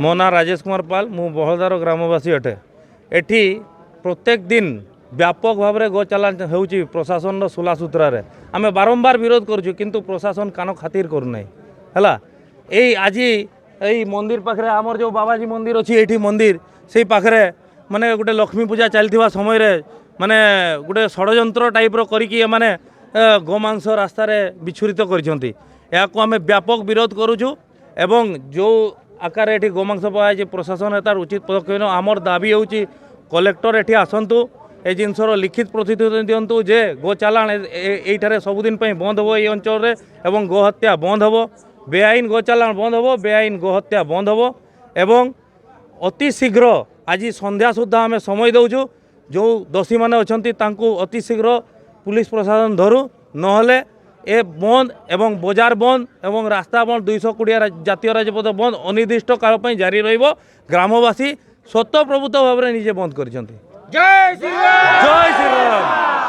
मो ना राजेश कुमार पाल मु बहलदार ग्रामवासी अटे। एठी प्रत्येक दिन व्यापक भाव में गो चलान हो प्रशासन सुला सूत्रारे आम बारंबार विरोध करुँ किंतु प्रशासन कान खातिर करूना है। आज यही मंदिर पाखे आमर जो बाबाजी मंदिर अच्छी ये मंदिर से पाखे माने गोटे लक्ष्मी पूजा चलता समय माने गोटे षड्यंत्र टाइप्र करी माने गोमांस रास्तार विच्छुरित कर व्यापक विरोध करुँ एवं जो आकार ये गोमांस पाई प्रशासन तार उचित पदक्षेप आमर दाबी हो कलेक्टर ये आसतु ए जिनसर लिखित प्रतिश्रुति दिंतु जे गो चालाण ये सबुदिन बंद हो ये अंचल एवं गो हत्या बंद हो बेआईन गो चालाण बंद हो बेआईन गो हत्या बंद हो एवं अति शीघ्र आज संध्या सुधा आम समय दौचु जो दोषी मैंने अच्छा अति शीघ्र पुलिस प्रशासन धरू नहले ए बंद एवं बजार बंद एवं रास्ता बंद 220 जातीय राजपथ बंद अनिर्दिष्ट काल जारी रहिबो। ग्रामवासी स्वतःप्रभुत भाव में निजे बंद कर। जय श्री राम।